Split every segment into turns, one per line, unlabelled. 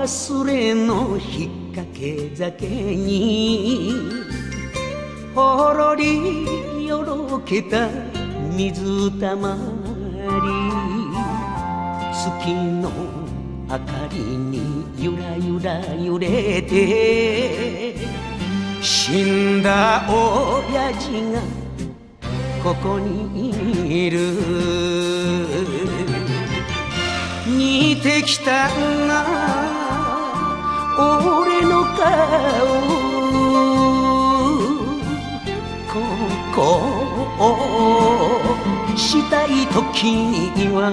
忘れの引っ掛け酒にほろりよろけた水たまり、月の明かりにゆらゆら揺れて、死んだ親父がここにいる。似てきたな俺の顔、ここをしたい時には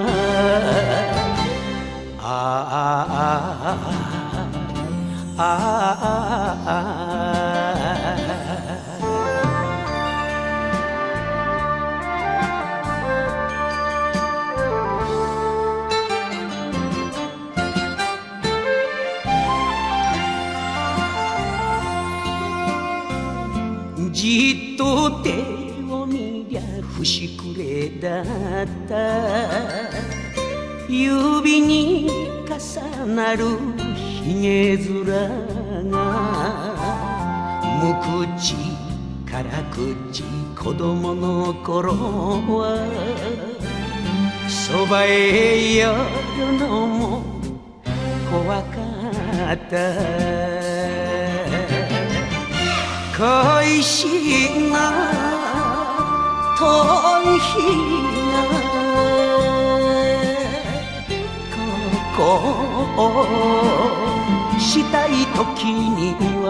じっと手を見りゃ節くれだった。指に重なるひげ面が無口辛口子供の頃はそばへ寄るのも怖かった。恋しいな遠い日がここをしたい時には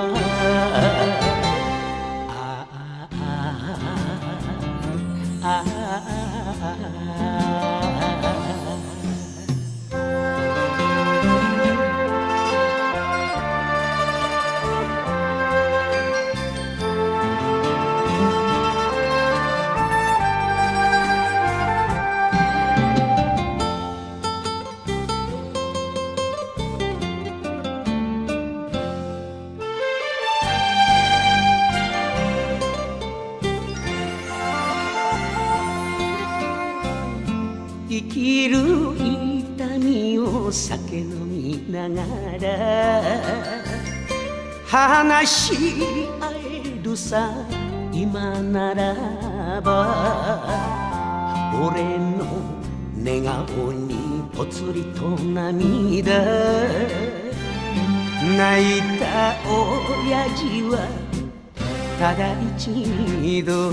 生きる痛みを酒飲みながら話し合えるさ今ならば、俺の寝顔にぽつりと涙、泣いた親父はただ一度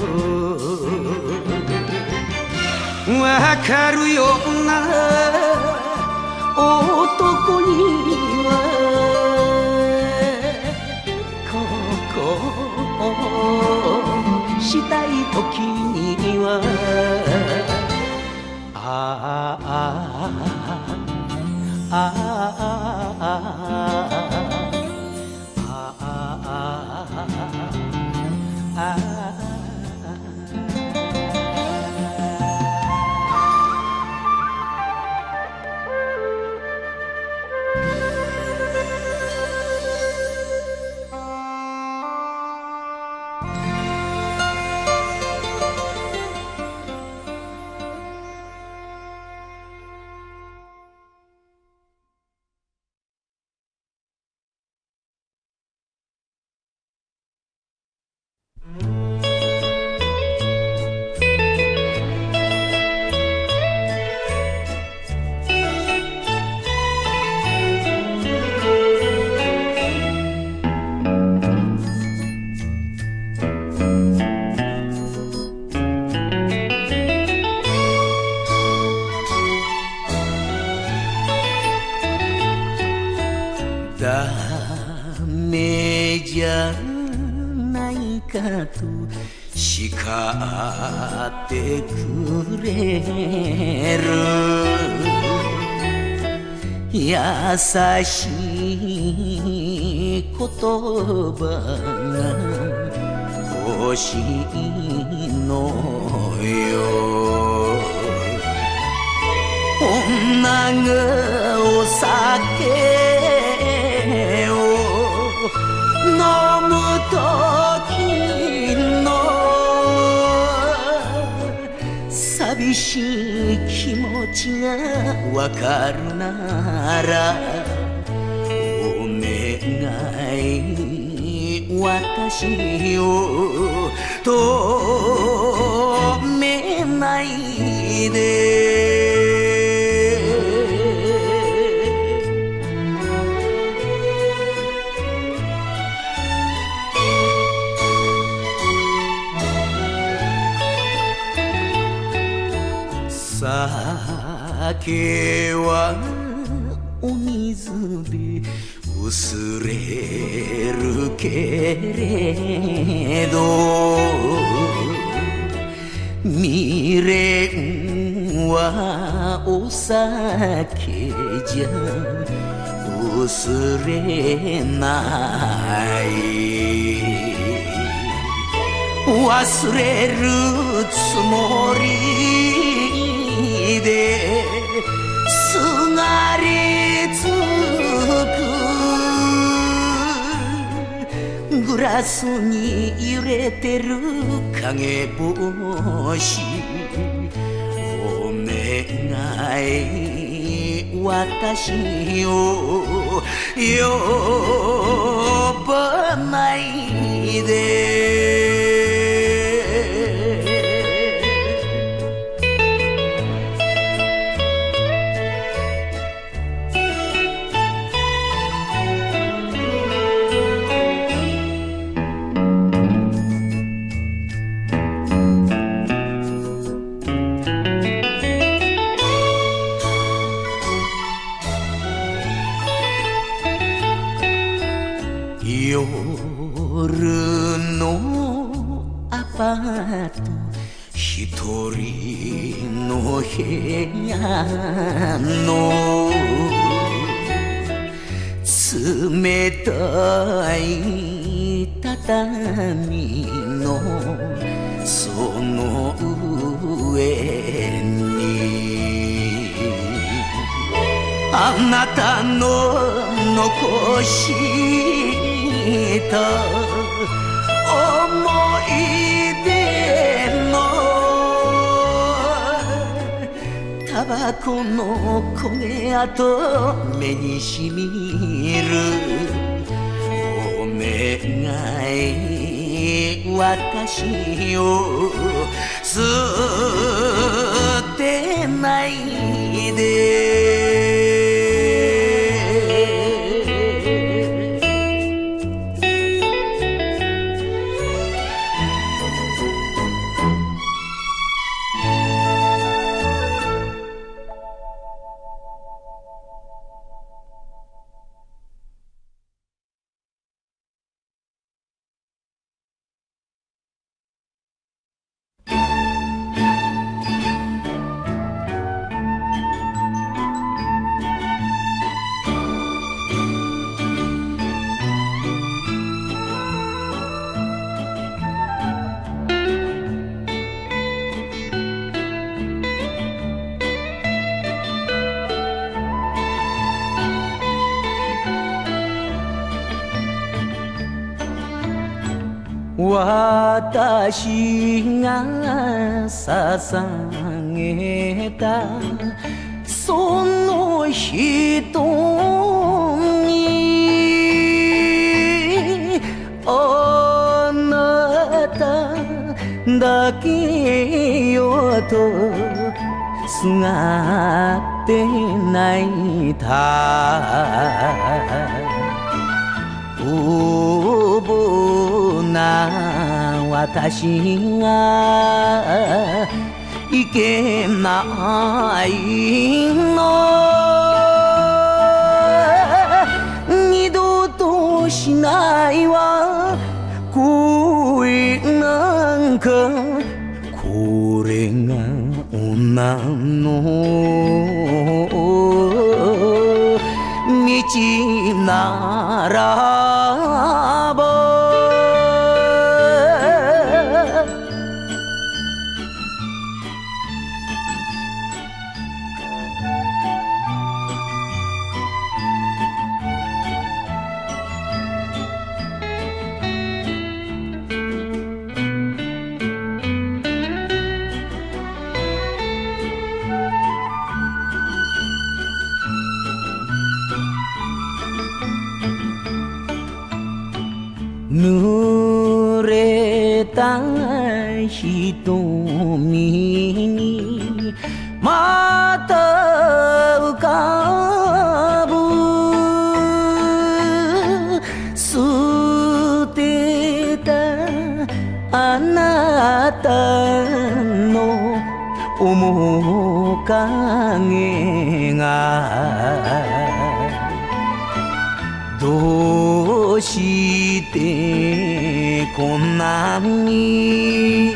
わかるような男にはここをしたい時にはダメじゃないかと叱ってくれる優しい言葉が欲しいのよ。女がお酒飲む時の寂しい気持ちがわかるなら私を止めないで酒はお水で薄れるけれど未練はお酒じゃ薄れない忘れるつもりですがりつくグラスに揺れてる影星お願い私を呼ばないで夜のアパート一人の部屋の冷たい畳のその上にあなたの残した思い出のタバコの焦げ跡目にしみるお願い私を捨てないで私が捧げたその人にあなただけよとすがって泣いた無謀な私がいけないの二度としないわ恋なんかこれが女の道ならばた瞳にまた浮かぶ捨てたあなたの面影がどうしてこんなに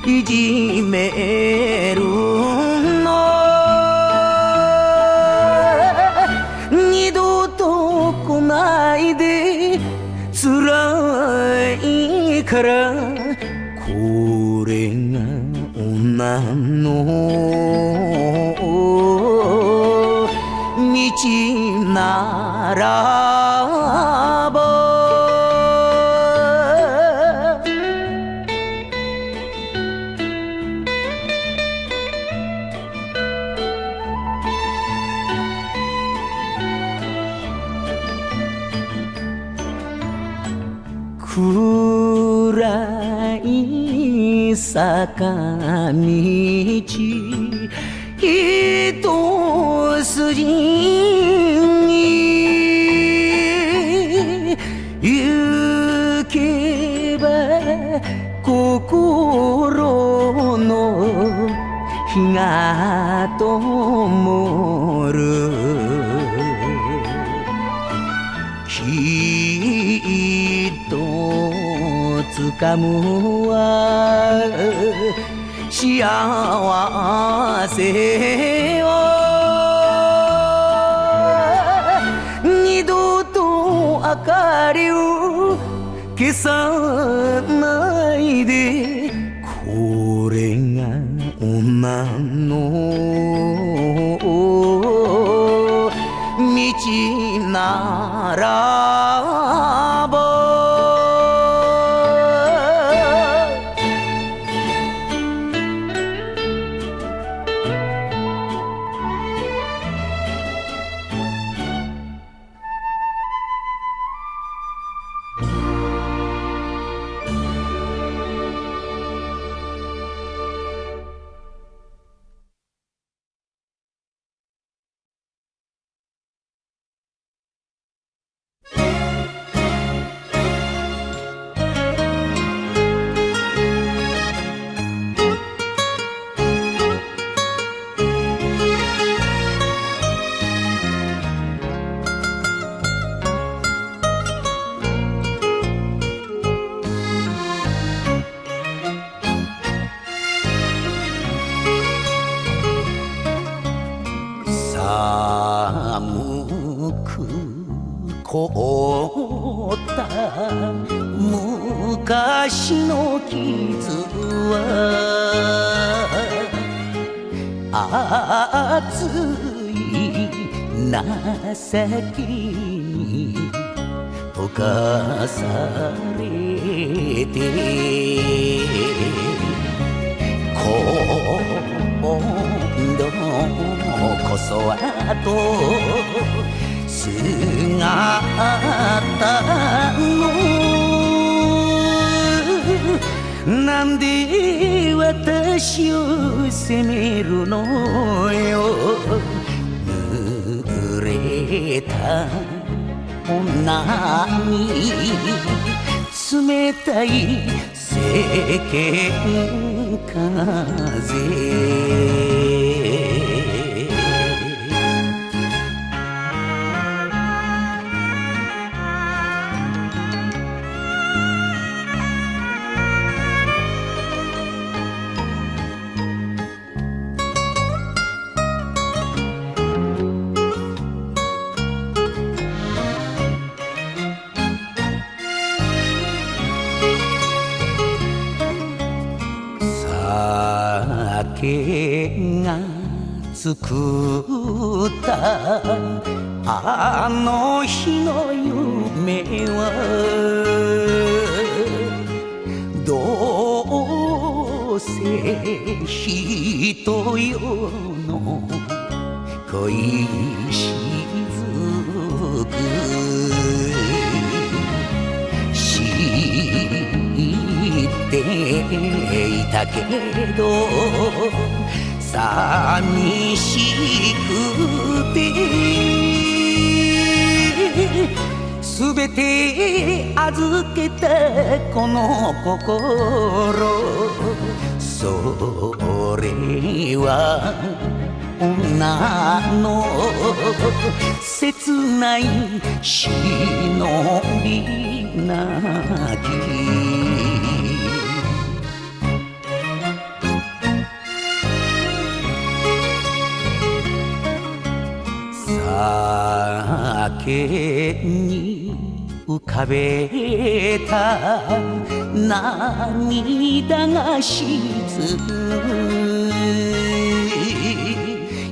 いじめるの二度と来ないで辛いからこれが女の道ならば暗い坂道一筋に行けば心の火が灯るきっと掴むは幸せを二度と明かりを消さないでこれが女の道ならば寒く凍った昔の傷は熱い情けに溶かされて今度こそはとすがったのなんで私を責めるのよ濡れた女に冷たい世間風酒が作ったあの日の夢はどうせ人よの恋しずくていたけど寂しくてすべて預けたこの心それは女の切ない忍びなき酒に浮かべた涙が沈む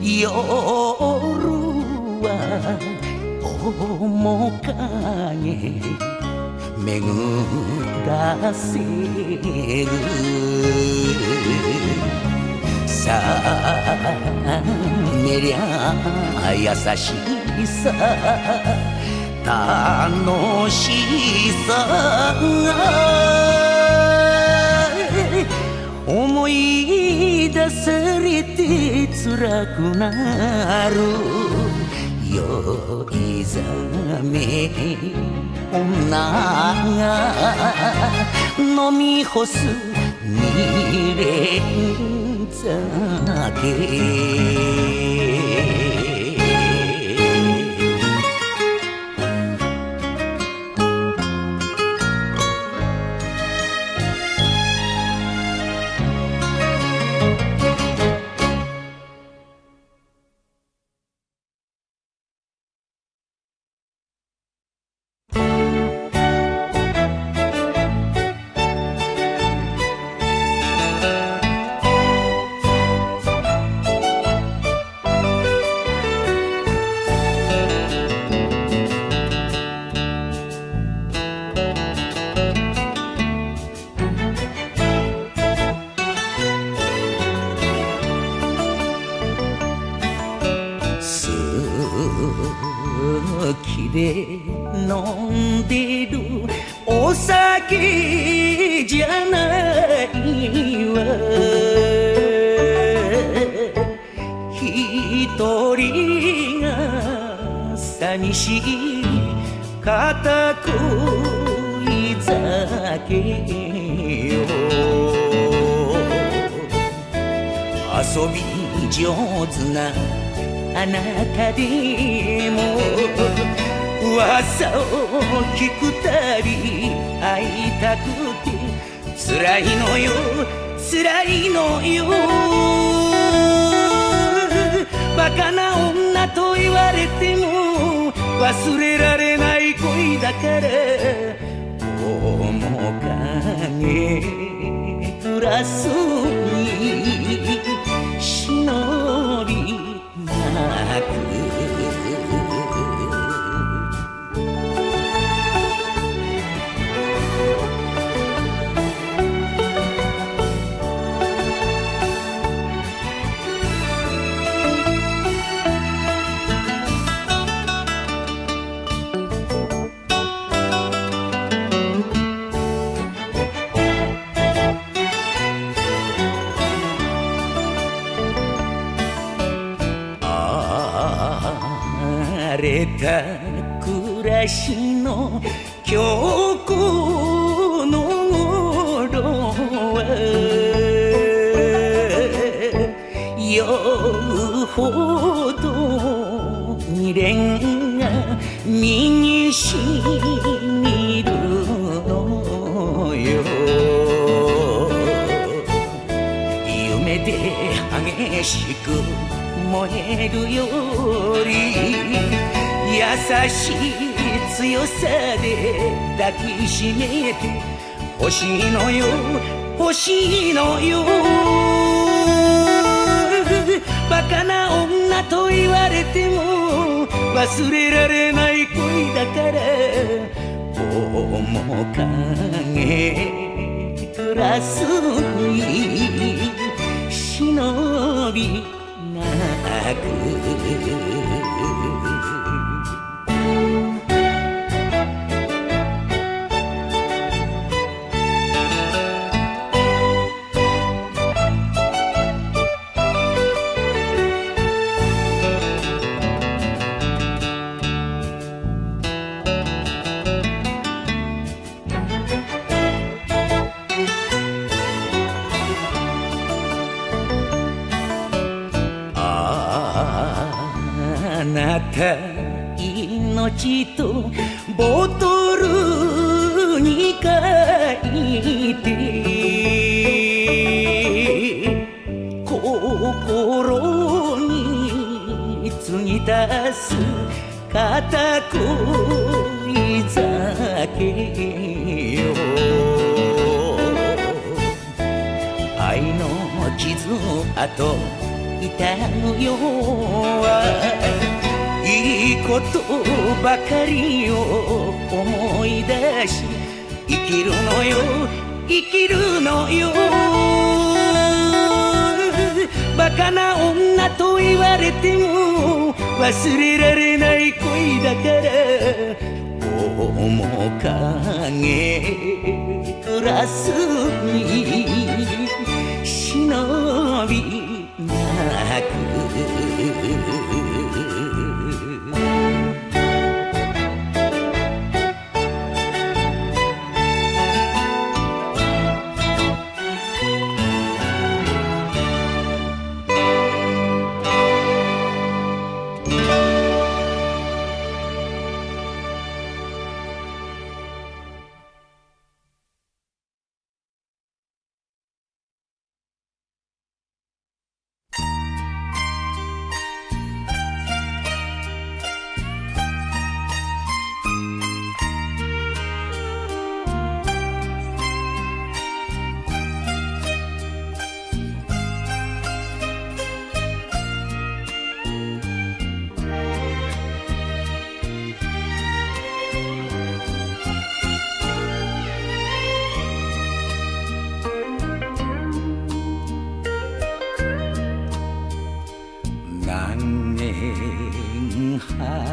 夜は面影巡らせるさめりゃ優しさ楽しさが思い出されて辛くなる酔いざめ女が飲み干す未練酒好きで飲んでるお酒じゃないわ一人が寂しい片恋酒よ遊び上手なあなたでも噂を聞くたび会いたくて辛いのよ辛いのよバカな女と言われても忘れられない恋だから面影グラスに忍びなく慣れた暮らしの今日この頃は酔うほど未練が身にしみるのよ夢で激しく燃えるより優しい強さで抱きしめて欲しいのよ欲しいのよバカな女と言われても忘れられない恋だから面影グラスに忍びなくなた命とボトルに書いて心に継ぎ足す片恋酒よ愛の傷跡痛むよはいいことばかりを思い出し生きるのよ生きるのよバカな女と言われても忘れられない恋だから面影グラスに忍び泣く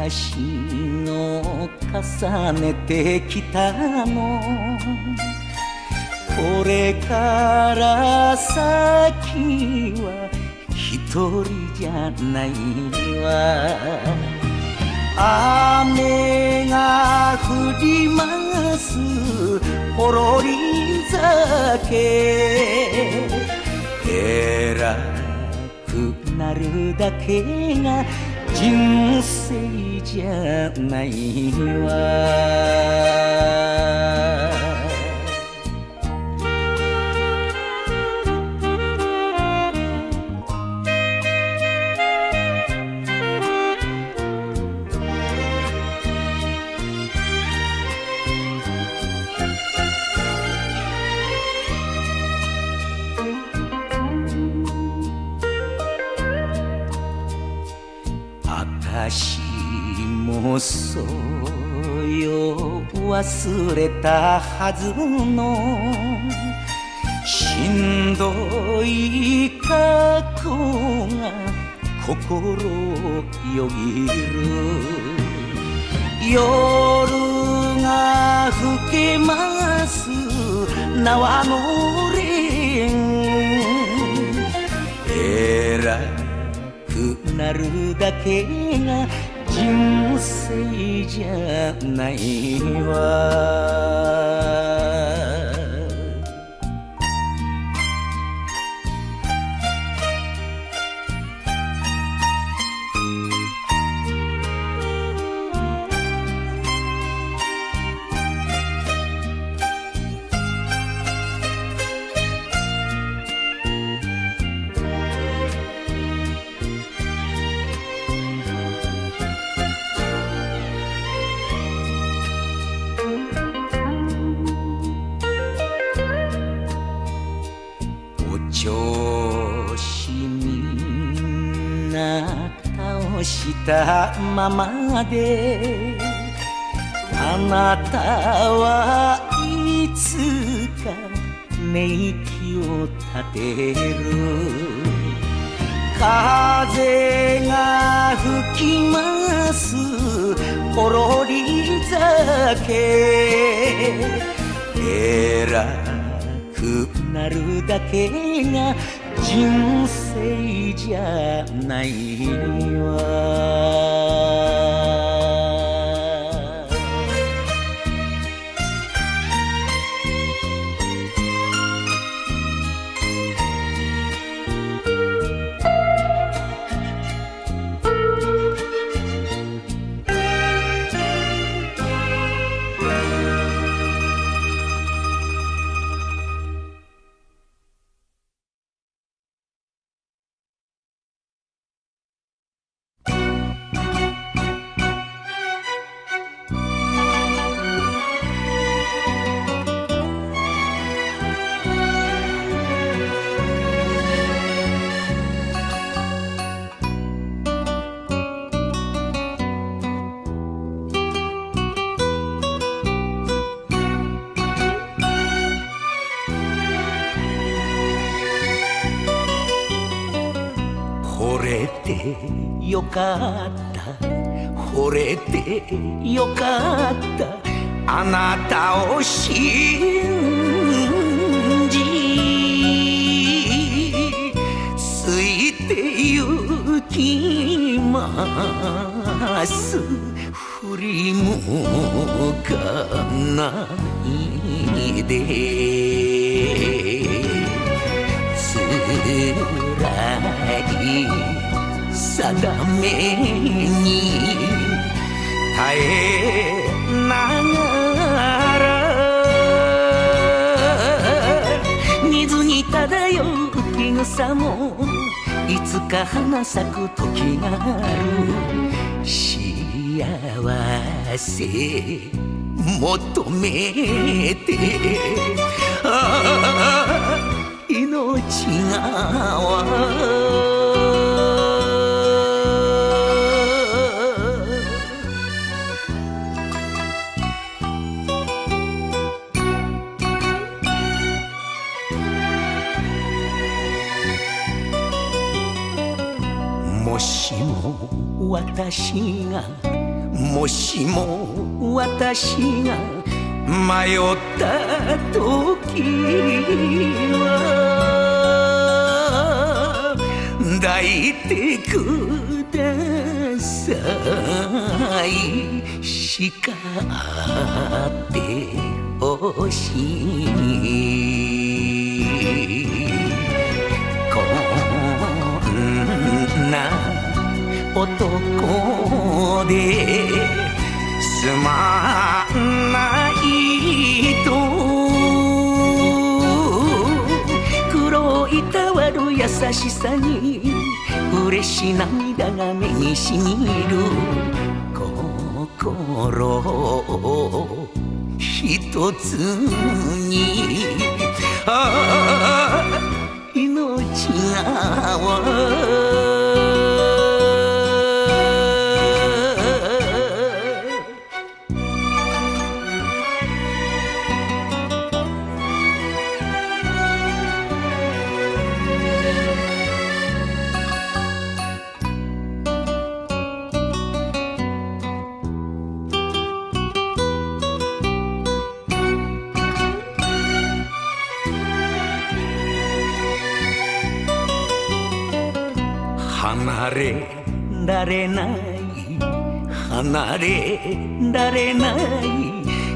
橋の重ねてきたのこれから先は一人じゃないわ雨が降りますほろり酒偉くなるだけが人生じゃないわ私もそうよ忘れたはずのしんどい過去が心をよぎる夜が更けます縄のれん偉くなるだけが人生じゃないわ調子みんな倒したままであなたはいつか寝息を立てる風が吹きますほろり酒偉くなるだけが人生じゃないわ惚れてよかった惚れてよかったあなたを信じついて行きます振り向かないで辛い定めに耐えながら水に漂う木草もいつか花咲く時がある幸せ求めて命がもしも私がもしも私が迷った時は抱いてください叱ってほしいこんな男ですまないと黒いたわる優しさに嬉し涙が目にしみる心を一つに命が離れられない離れられない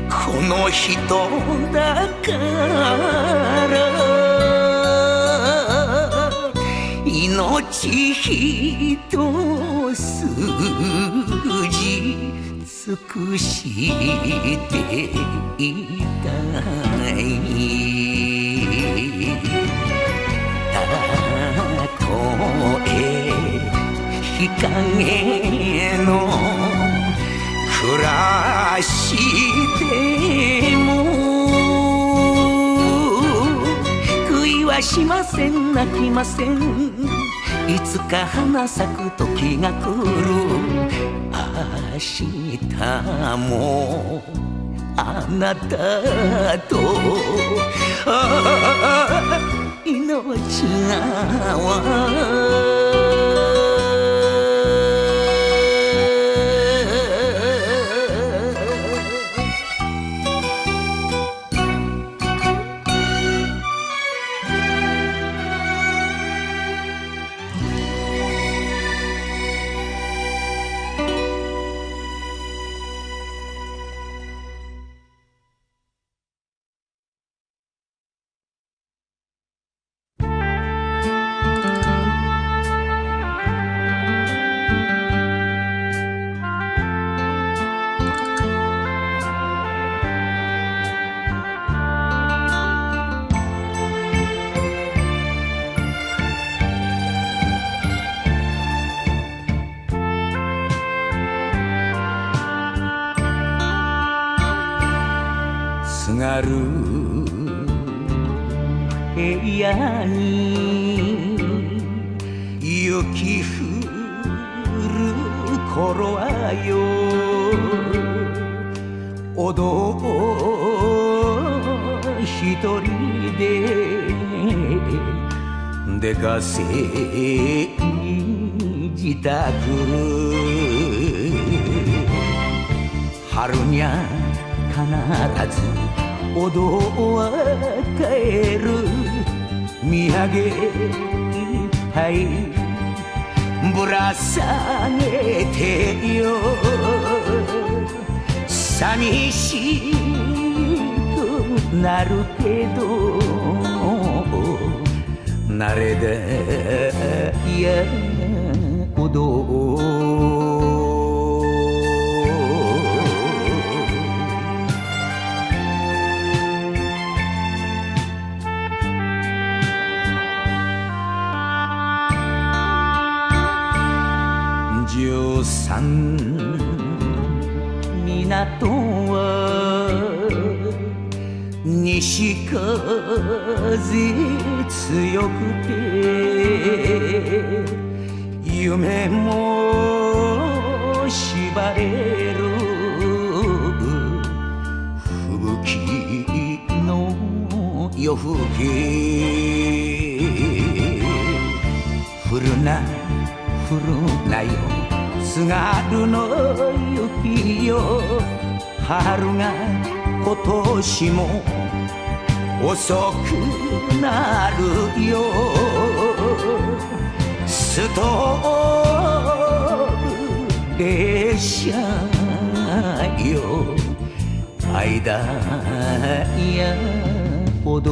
この人だから命一筋尽くしていたいたとえ日陰の暮らしても悔いはしません泣きませんいつか花咲く時が来る明日もあなたと命が津軽平野に雪降る頃はよ踊一人で出かせに自宅春にゃ必ずお堂は帰る土産いっぱいぶら下げてよ寂しくなるけど慣れだやほど13港は西風強くて夢も縛れる吹雪の夜更け降るな降るなよ津軽の雪よ春が今年も遅くなるよストーブ列車よ間やほど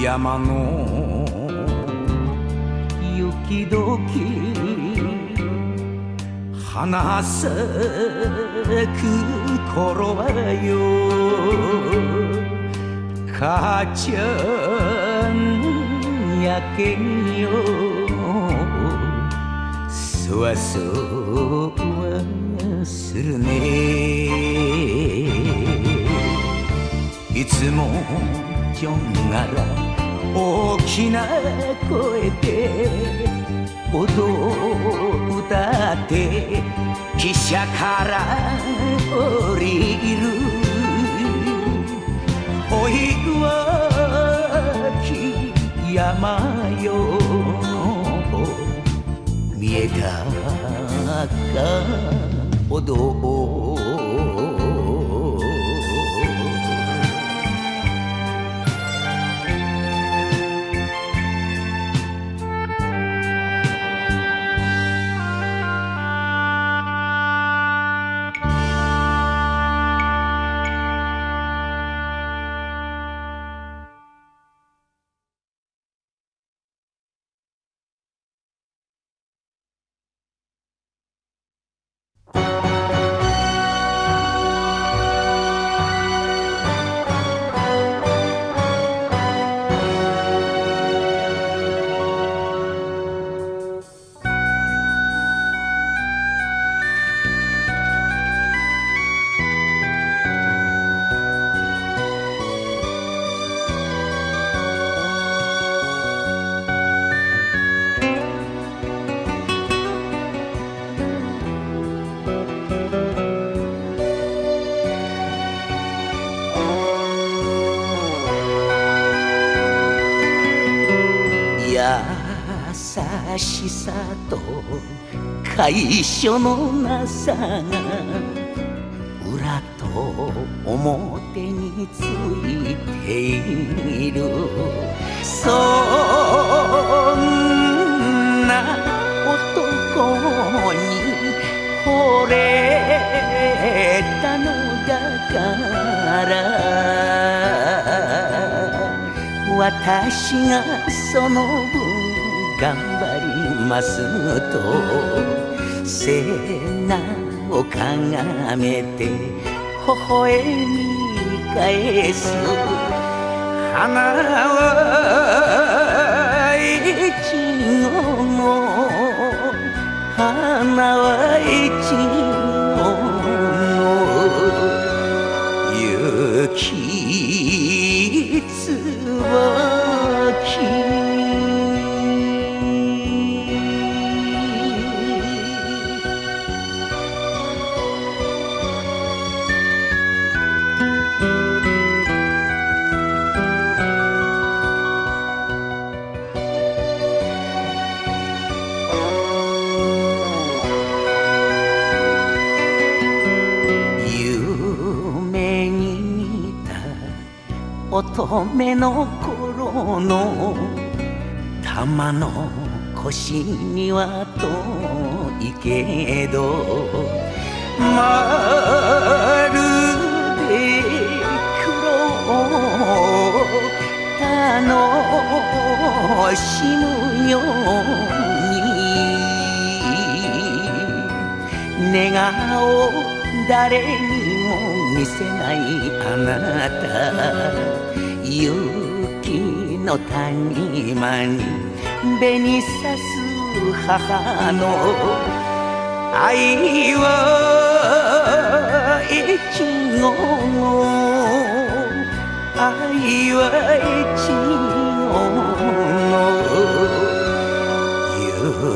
山の雪どき花咲く頃はよ母ちゃんやけんよそわそわするねいつもちょんがら大きな声で踊を歌って汽車から降りるお岩木山よ見えたかほど優しさと楷書のなさが裏と表についているそんな男に惚れたのだから私がその分頑張りますと背中をかがめて微笑み返す花は越後の花は一の雪椿乙女の頃の玉の腰には遠いけどまるで黒楽しむように寝顔誰にも見せないあなた雪の谷間に紅さす母の愛は越後愛は越後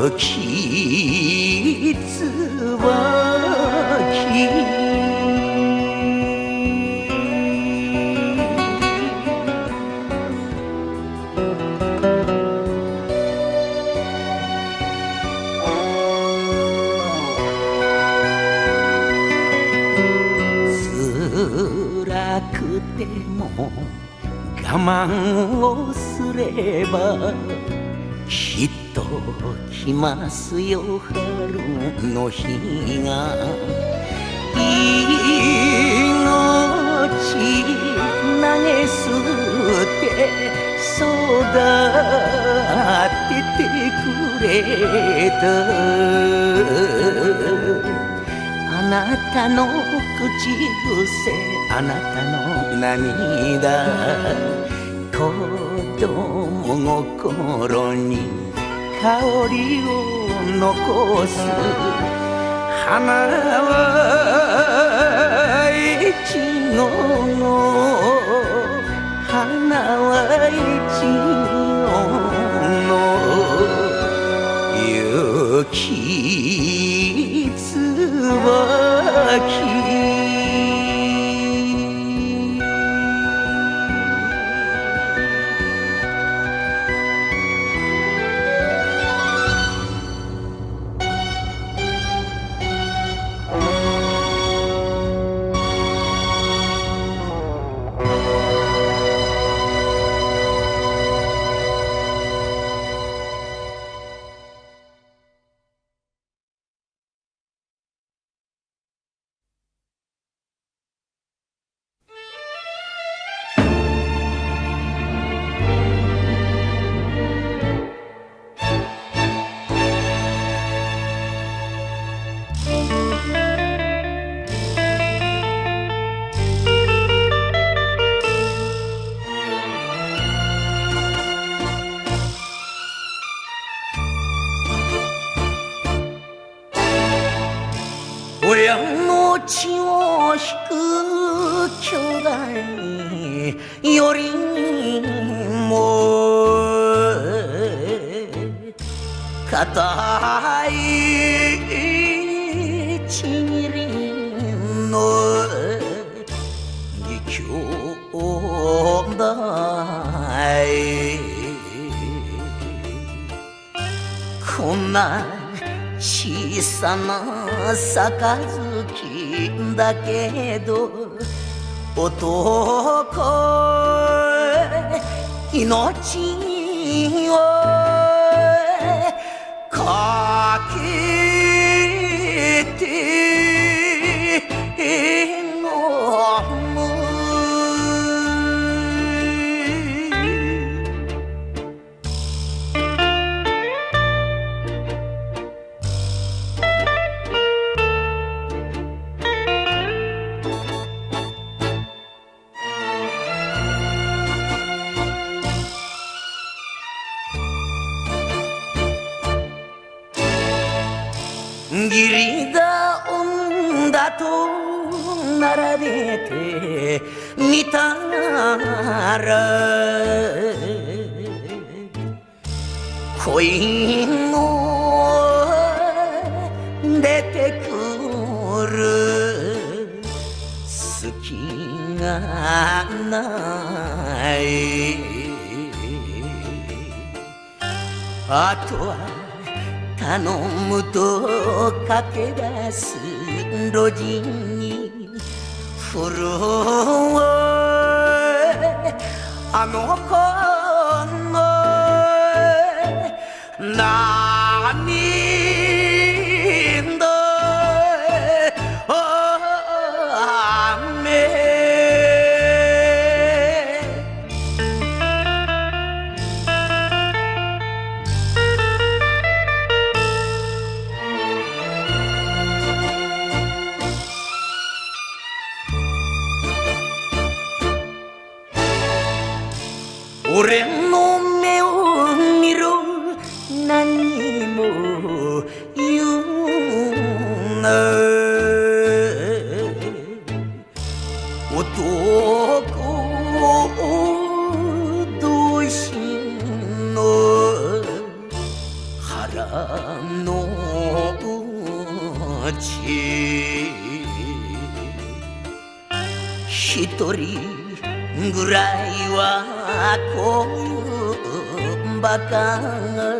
雪椿辛くても我慢をすればきっと来ますよ春の日が命投げ捨て育ててくれたあなたの口癖あなたの涙子供心に香りを残す花は越後花は越後雪椿親の血を引く兄弟よりも固いちりの義兄弟こんな小さな杯だけど男命をかけて飲む義理が生んだと並べてみたら恋の出てくる隙がないあとは頼むと駆け出す路地に震えあの子の涙俺の目を見ろ何も言うな男同士の腹の内一人ぐらいはこういうバカが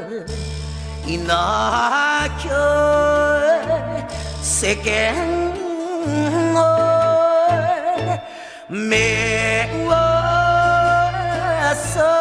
いなきゃ世間の目はさ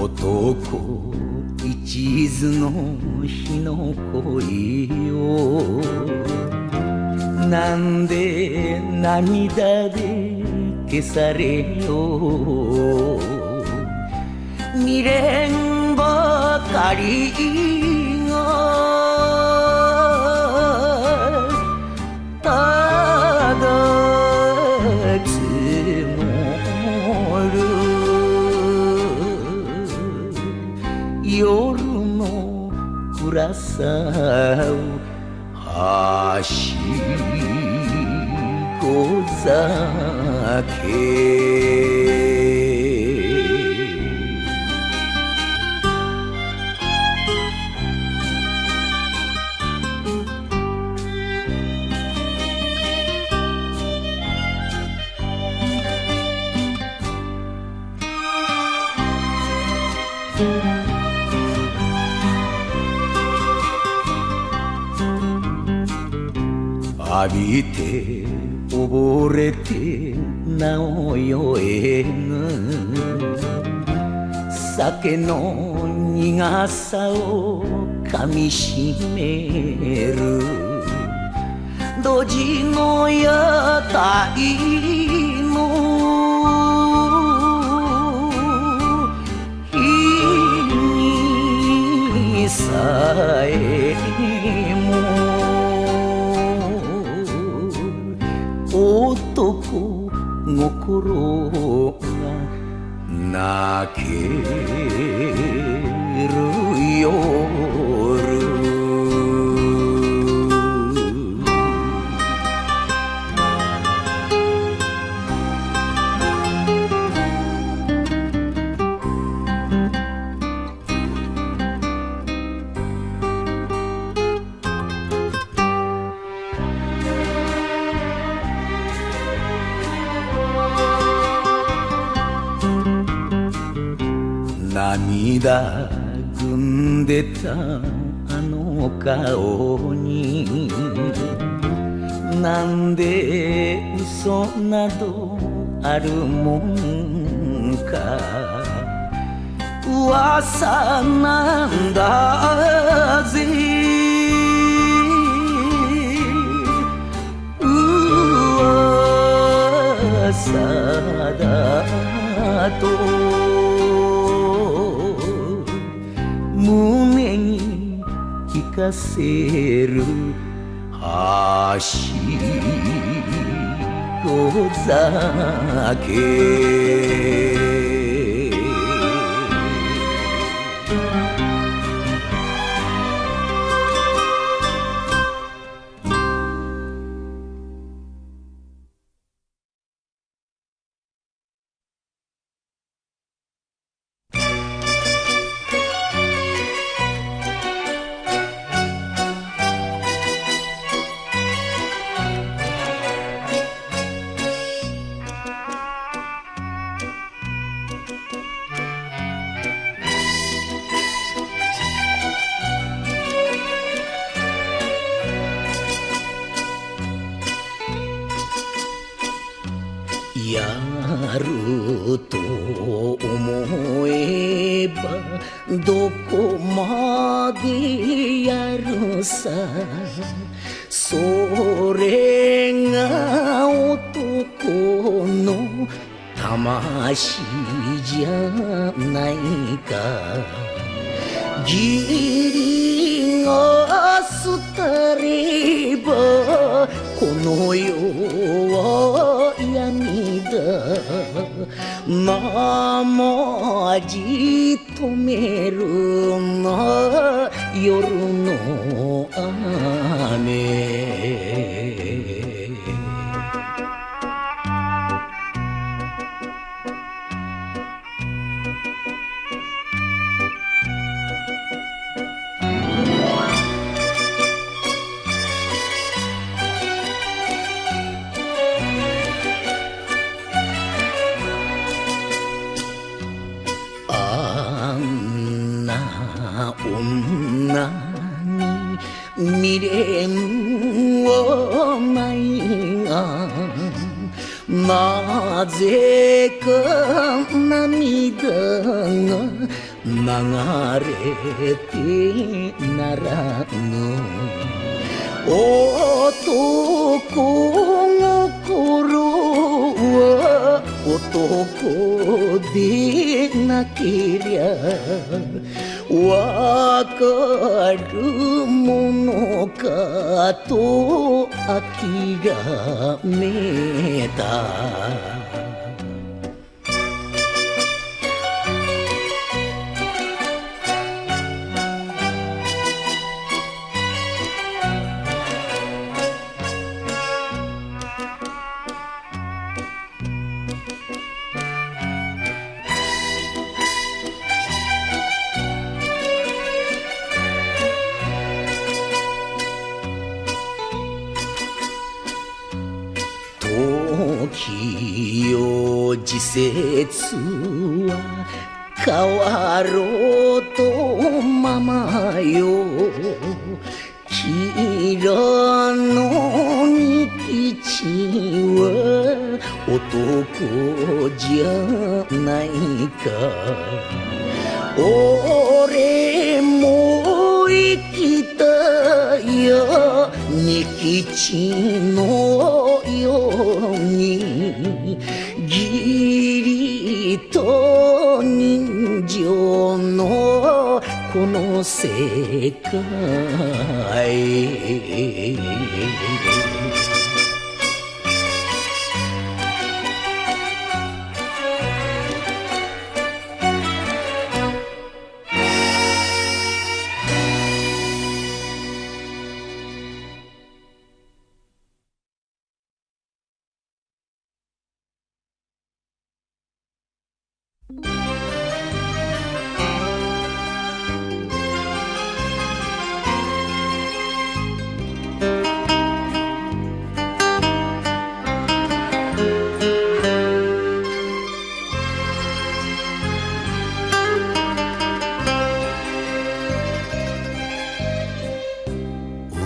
男一途の日の恋をなんで涙で消されよう未練ばかりがただ積もる夜の暗さをはしご酒浴びて溺れてなお酔えぬ酒の苦さをかみしめる路地の屋台の日にさえも男心が泣ける夜涙ぐんんでたあの顔になんで嘘などあるもんか噂なんだぜ噂だと胸に聞かせるはしご酒やると思えばどこまでやるさそれが男の魂じゃないか義理が廃ればこの世は闇だなまじとめるな夜の雨あんな女に未練はないがなぜか涙が流れてならぬ男心は男でなけりゃわかるものかと諦めた時よ時節は変わろうとままよキラの仁吉は男じゃないか俺も生きたよ仁吉のように義理と人情のこの世界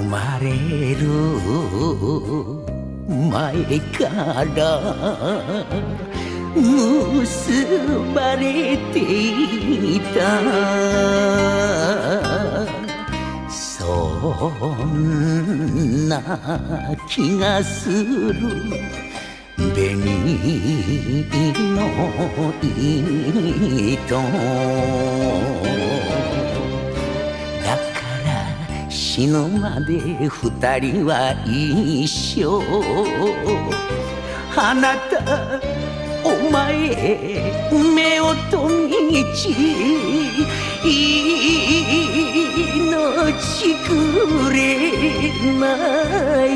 まれる前から結ばれていたそんな気がする紅の糸だから死ぬまで二人は一緒あなたお前目を閉じ命くれない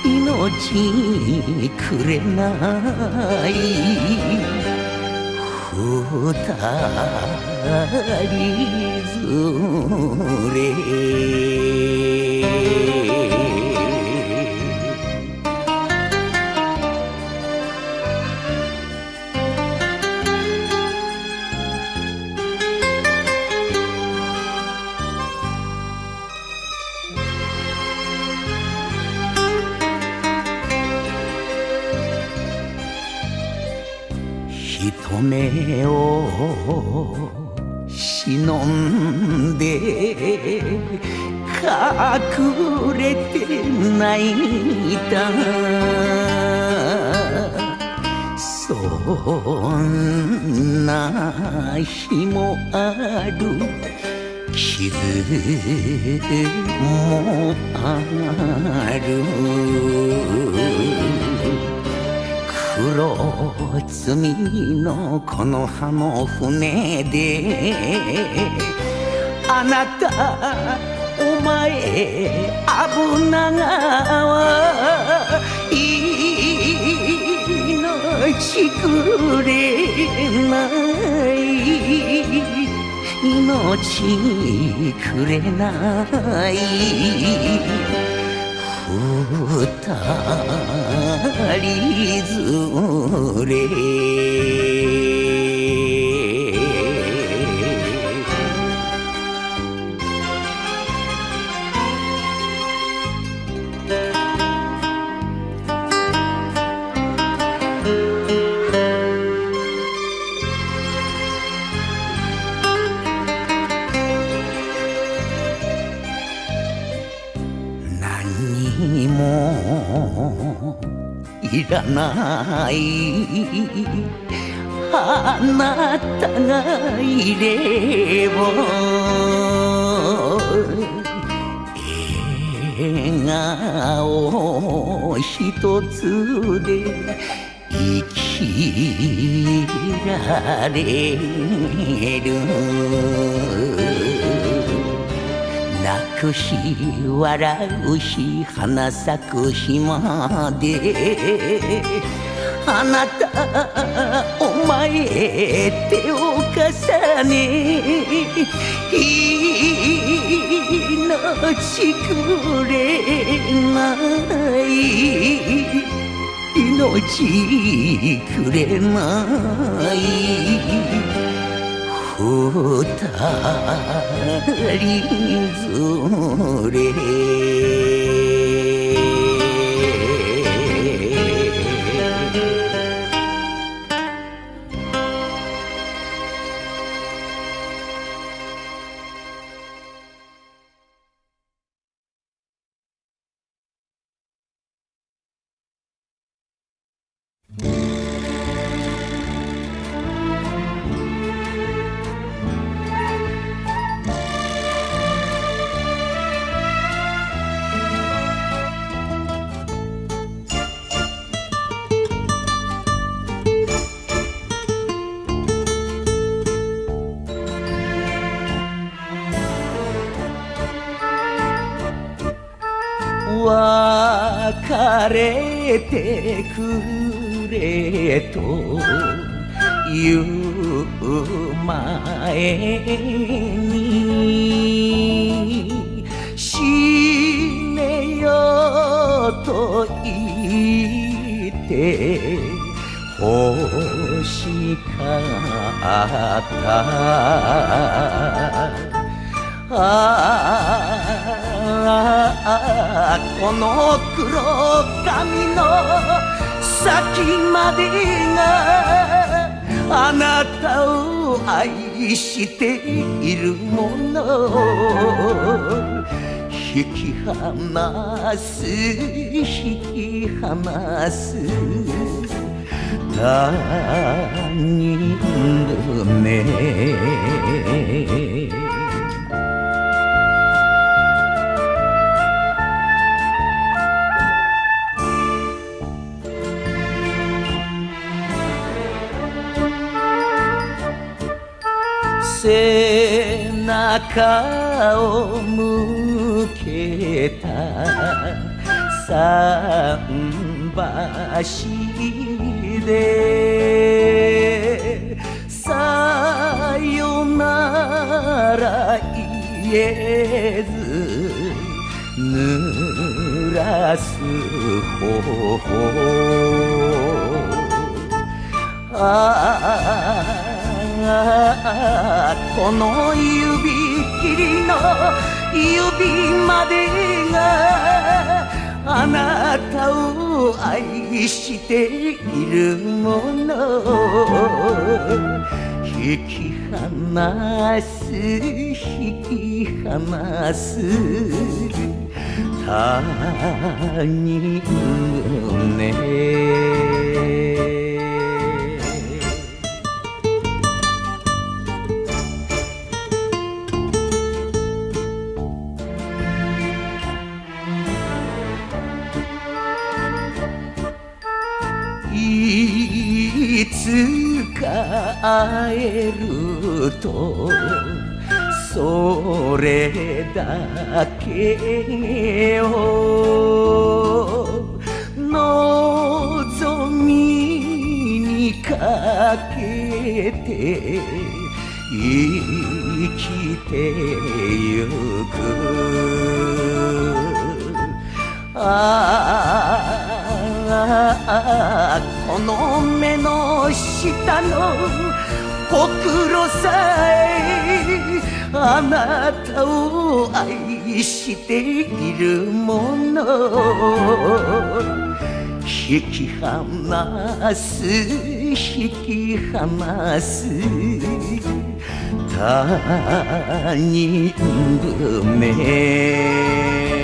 命くれない二人連れ人目を忍んで隠れて泣いたそんな日もある傷もある黒罪のこの葉の船であなたお前危な川命くれない命くれない二人連れ何もいらないあなたがいれば笑顔一つで生きられる泣く日笑う日花咲く日まであなたお前手を重ね命くれない命くれない二人連れ別れてくれと言う前に死ねよと言って欲しかったあこの黒髪の先までがあなたを愛しているもの引き離す引き離す他人の目背中を向けた桟橋でさよなら言えず濡らす頬この指切りの指までがあなたを愛しているもの引き離す引き離す他人のねいつか会えるとそれだけを望みにかけて生きてゆくこの目の下のほくろさえあなたを愛しているもの引き離す引き離す他人の目